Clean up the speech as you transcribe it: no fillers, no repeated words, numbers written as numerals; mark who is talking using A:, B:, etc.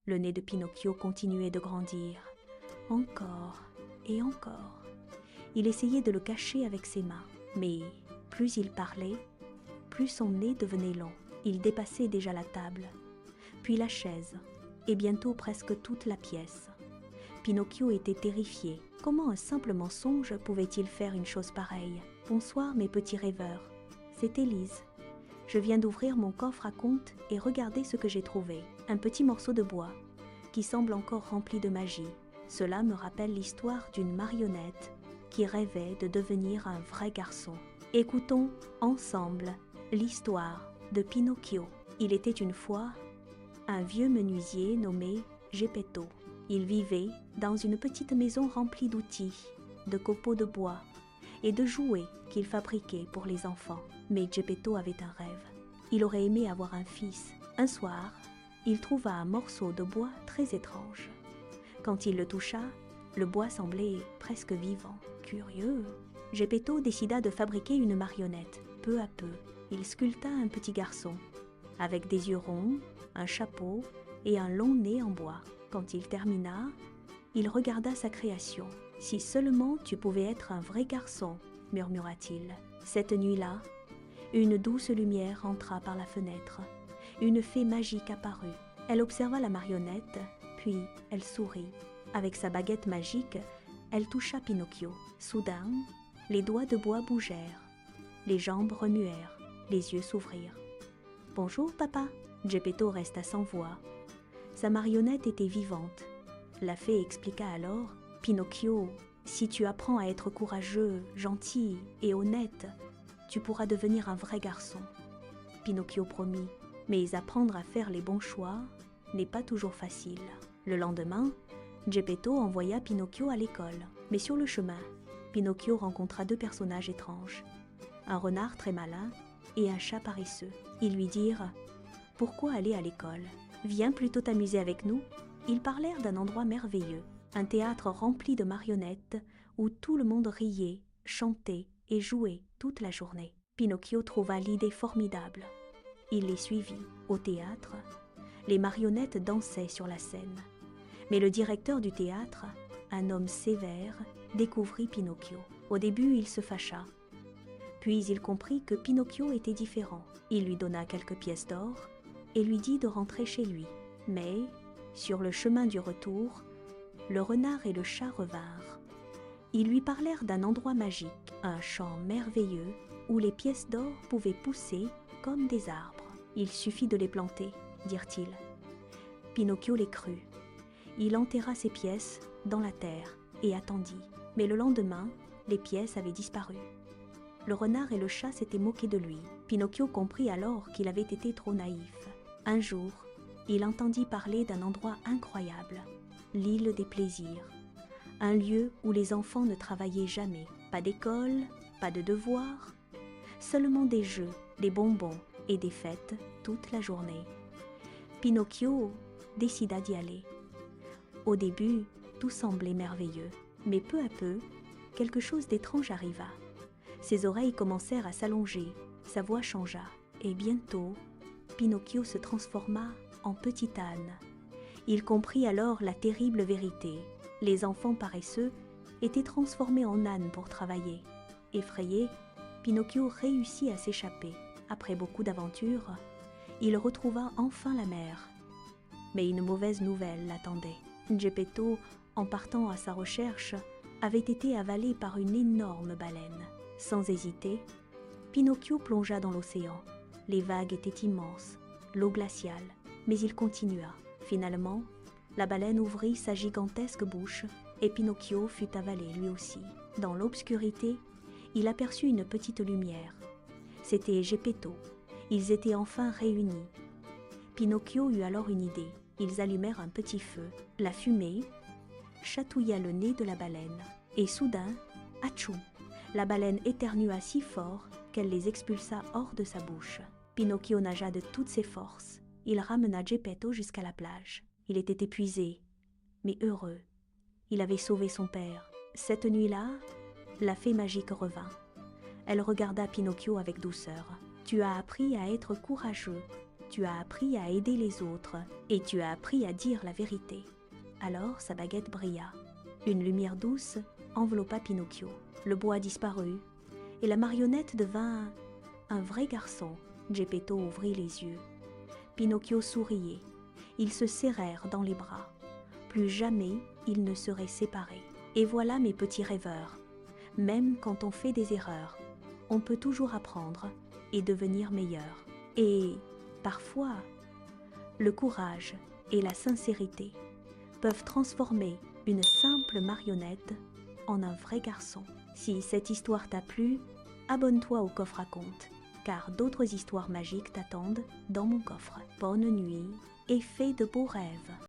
A: Le nez de Pinocchio continuait de grandir. Encore et encore. Il essayait de le cacher avec ses mains, mais plus il parlait, plus son nez devenait long. Il dépassait déjà la table, puis la chaise, et bientôt presque toute la pièce. Pinocchio était terrifié. Comment un simple mensonge pouvait-il faire une chose pareille? « Bonsoir mes petits rêveurs, c'est Élise. Je viens d'ouvrir mon coffre à contes et regarder ce que j'ai trouvé. Un petit morceau de bois, qui semble encore rempli de magie. Cela me rappelle l'histoire d'une marionnette qui rêvait de devenir un vrai garçon. Écoutons ensemble l'histoire de Pinocchio. Il était une fois un vieux menuisier nommé Geppetto. Il vivait dans une petite maison remplie d'outils, de copeaux de bois et de jouets qu'il fabriquait pour les enfants. Mais Geppetto avait un rêve. Il aurait aimé avoir un fils. Un soir, il trouva un morceau de bois très étrange. Quand il le toucha, le bois semblait presque vivant. Curieux, Geppetto décida de fabriquer une marionnette. Peu à peu, il sculpta un petit garçon, avec des yeux ronds, un chapeau et un long nez en bois. Quand il termina, il regarda sa création. « Si seulement tu pouvais être un vrai garçon, » murmura-t-il. Cette nuit-là, une douce lumière entra par la fenêtre. Une fée magique apparut. Elle observa la marionnette, puis elle sourit. Avec sa baguette magique, elle toucha Pinocchio. Soudain, les doigts de bois bougèrent. Les jambes remuèrent, les yeux s'ouvrirent. « Bonjour, papa !» Geppetto resta sans voix. Sa marionnette était vivante. La fée expliqua alors: « Pinocchio, si tu apprends à être courageux, gentil et honnête, tu pourras devenir un vrai garçon. » Pinocchio promit, mais apprendre à faire les bons choix n'est pas toujours facile. Le lendemain, Geppetto envoya Pinocchio à l'école. Mais sur le chemin, Pinocchio rencontra deux personnages étranges, un renard très malin et un chat paresseux. Ils lui dirent: « Pourquoi aller à l'école? Viens plutôt t'amuser avec nous. » Ils parlèrent d'un endroit merveilleux, un théâtre rempli de marionnettes où tout le monde riait, chantait et jouait toute la journée. Pinocchio trouva l'idée formidable. Il les suivit. Au théâtre, les marionnettes dansaient sur la scène. Mais le directeur du théâtre, un homme sévère, découvrit Pinocchio. Au début, il se fâcha. Puis il comprit que Pinocchio était différent. Il lui donna quelques pièces d'or et lui dit de rentrer chez lui. Mais, sur le chemin du retour, le renard et le chat revinrent. Ils lui parlèrent d'un endroit magique, un champ merveilleux où les pièces d'or pouvaient pousser comme des arbres. « Il suffit de les planter, » dirent-ils. Pinocchio les crut. Il enterra ces pièces dans la terre et attendit. Mais le lendemain, les pièces avaient disparu. Le renard et le chat s'étaient moqués de lui. Pinocchio comprit alors qu'il avait été trop naïf. Un jour, il entendit parler d'un endroit incroyable, l'île des plaisirs. Un lieu où les enfants ne travaillaient jamais. Pas d'école, pas de devoirs, seulement des jeux, des bonbons et des fêtes toute la journée. Pinocchio décida d'y aller. Au début, tout semblait merveilleux, mais peu à peu, quelque chose d'étrange arriva. Ses oreilles commencèrent à s'allonger, sa voix changea, et bientôt, Pinocchio se transforma en petit âne. Il comprit alors la terrible vérité. Les enfants paresseux étaient transformés en ânes pour travailler. Effrayé, Pinocchio réussit à s'échapper. Après beaucoup d'aventures, il retrouva enfin la mer. Mais une mauvaise nouvelle l'attendait. Geppetto, en partant à sa recherche, avait été avalé par une énorme baleine. Sans hésiter, Pinocchio plongea dans l'océan. Les vagues étaient immenses, l'eau glaciale, mais il continua. Finalement, la baleine ouvrit sa gigantesque bouche et Pinocchio fut avalé lui aussi. Dans l'obscurité, il aperçut une petite lumière. C'était Geppetto. Ils étaient enfin réunis. Pinocchio eut alors une idée. Ils allumèrent un petit feu. La fumée chatouilla le nez de la baleine. Et soudain, atchou! La baleine éternua si fort qu'elle les expulsa hors de sa bouche. Pinocchio nagea de toutes ses forces. Il ramena Geppetto jusqu'à la plage. Il était épuisé, mais heureux. Il avait sauvé son père. Cette nuit-là, la fée magique revint. Elle regarda Pinocchio avec douceur. « Tu as appris à être courageux tu as appris à aider les autres et tu as appris à dire la vérité. Alors sa baguette brilla. Une lumière douce enveloppa Pinocchio. Le bois disparut et la marionnette devint un vrai garçon. Geppetto ouvrit les yeux. Pinocchio souriait. Ils se serrèrent dans les bras. Plus jamais ils ne seraient séparés. Et voilà mes petits rêveurs. Même quand on fait des erreurs, on peut toujours apprendre et devenir meilleur. Et parfois, le courage et la sincérité peuvent transformer une simple marionnette en un vrai garçon. Si cette histoire t'a plu, abonne-toi au coffre à contes, car d'autres histoires magiques t'attendent dans mon coffre. Bonne nuit et fais de beaux rêves.